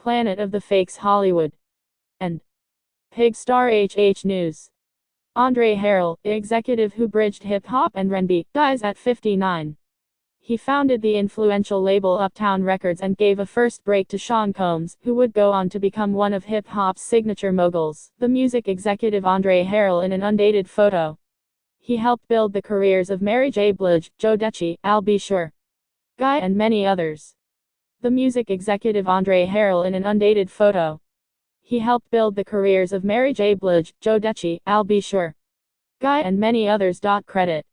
Planet of the Fakes Hollywood, and Pigstar HH News. Andre Harell, executive who bridged hip-hop and R&B, dies at 59. He founded the influential label Uptown Records and gave a first break to Sean Combs, who would go on to become one of hip-hop's signature moguls. The music executive Andre Harell in an undated photo. He helped build the careers of Mary J. Blige, Joe Decci, I'll Be Sure, Guy and many others. The music executive Andre Harell in an undated photo. He helped build the careers of Mary J. Blige, Joe Decci, I'll Be Sure, Guy and many others. Credit.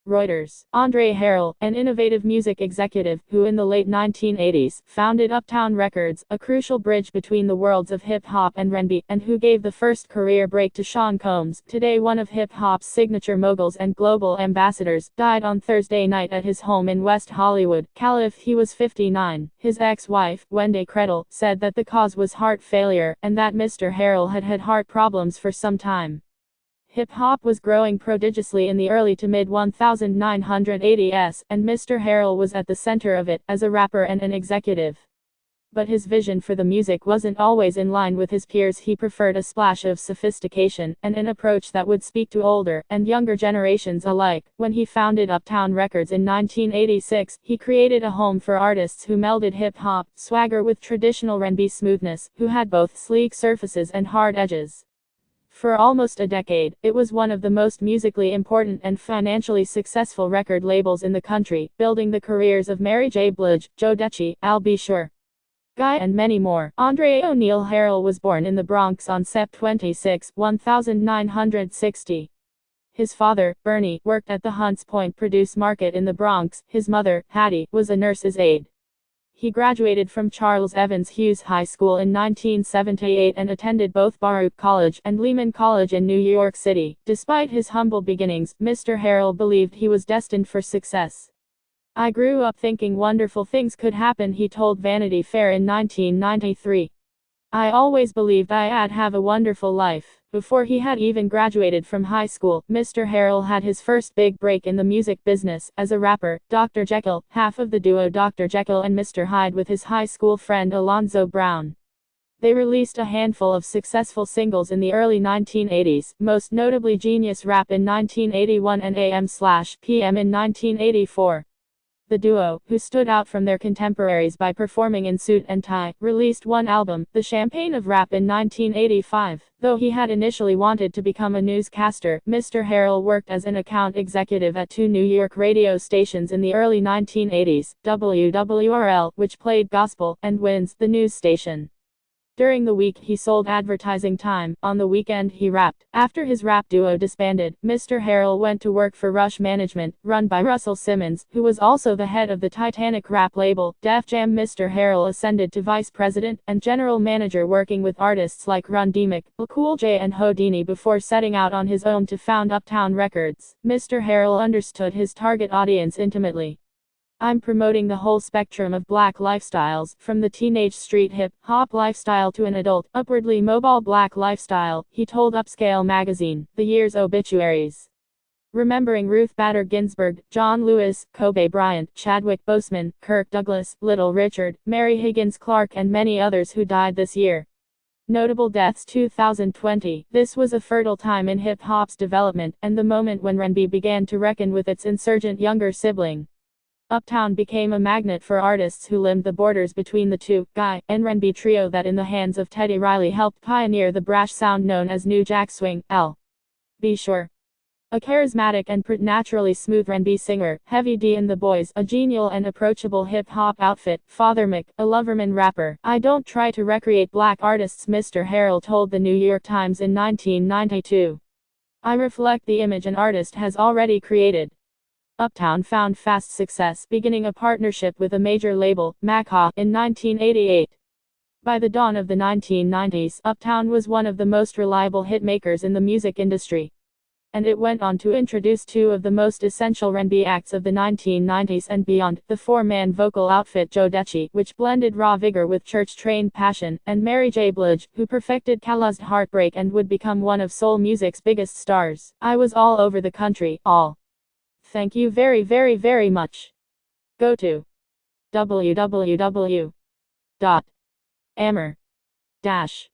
Reuters. Andre Harell, an innovative music executive, who in the late 1980s, founded Uptown Records, a crucial bridge between the worlds of hip-hop and R&B, and who gave the first career break to Sean Combs, today one of hip-hop's signature moguls and global ambassadors, died on Thursday night at his home in West Hollywood, California. He was 59. His ex-wife, Wendy Krettel, said that the cause was heart failure, and that Mr. Harell had had heart problems for some time. Hip-hop was growing prodigiously in the early to mid-1980s, and Mr. Harell was at the center of it, as a rapper and an executive. But his vision for the music wasn't always in line with his peers. He preferred a splash of sophistication, and an approach that would speak to older and younger generations alike. When he founded Uptown Records in 1986, he created a home for artists who melded hip-hop swagger with traditional R&B smoothness, who had both sleek surfaces and hard edges. For almost a decade, it was one of the most musically important and financially successful record labels in the country, building the careers of Mary J. Blige, Joe Decci, I'll Be Sure, Guy and many more. Andre O'Neal Harell was born in the Bronx on Sept. 26, 1960. His father, Bernie, worked at the Hunts Point Produce Market in the Bronx. His mother, Hattie, was a nurse's aide. He graduated from Charles Evans Hughes High School in 1978 and attended both Baruch College and Lehman College in New York City. Despite his humble beginnings, Mr. Harell believed he was destined for success. "I grew up thinking wonderful things could happen," he told Vanity Fair in 1993. "I always believed I'd have a wonderful life." Before he had even graduated from high school, Mr. Harell had his first big break in the music business, as a rapper. Dr. Jekyll, half of the duo Dr. Jekyll and Mr. Hyde with his high school friend Alonzo Brown. They released a handful of successful singles in the early 1980s, most notably Genius Rap in 1981 and AM/PM in 1984. The duo, who stood out from their contemporaries by performing in suit and tie, released one album, The Champagne of Rap, in 1985. Though he had initially wanted to become a newscaster, Mr. Harell worked as an account executive at two New York radio stations in the early 1980s, WWRL, which played gospel, and Winds, the news station. During the week he sold advertising time, on the weekend he rapped. After his rap duo disbanded, Mr. Harell went to work for Rush Management, run by Russell Simmons, who was also the head of the Titanic rap label, Def Jam. Mr. Harell ascended to vice president and general manager, working with artists like Run DMC, Cool J and Houdini before setting out on his own to found Uptown Records. Mr. Harell understood his target audience intimately. "I'm promoting the whole spectrum of black lifestyles, from the teenage street hip-hop lifestyle to an adult, upwardly mobile black lifestyle," he told Upscale magazine. The year's obituaries. Remembering Ruth Bader Ginsburg, John Lewis, Kobe Bryant, Chadwick Boseman, Kirk Douglas, Little Richard, Mary Higgins Clark and many others who died this year. Notable deaths 2020. This was a fertile time in hip-hop's development, and the moment when R&B began to reckon with its insurgent younger sibling. Uptown became a magnet for artists who limned the borders between the two, Guy and R&B trio that in the hands of Teddy Riley helped pioneer the brash sound known as New Jack Swing. I'll Be Sure, a charismatic and preternaturally smooth R&B singer, Heavy D and the Boys, a genial and approachable hip-hop outfit, Father Mick, a Loverman rapper. "I don't try to recreate black artists," Mr. Harell told the New York Times in 1992. "I reflect the image an artist has already created." Uptown found fast success, beginning a partnership with a major label, Macca, in 1988. By the dawn of the 1990s, Uptown was one of the most reliable hitmakers in the music industry. And it went on to introduce two of the most essential R&B acts of the 1990s and beyond, the four-man vocal outfit Joe Decci, which blended raw vigor with church-trained passion, and Mary J. Blige, who perfected Calused Heartbreak and would become one of soul music's biggest stars. "I was all over the country, all. Thank you very much. Go to www. Ammer. Dash.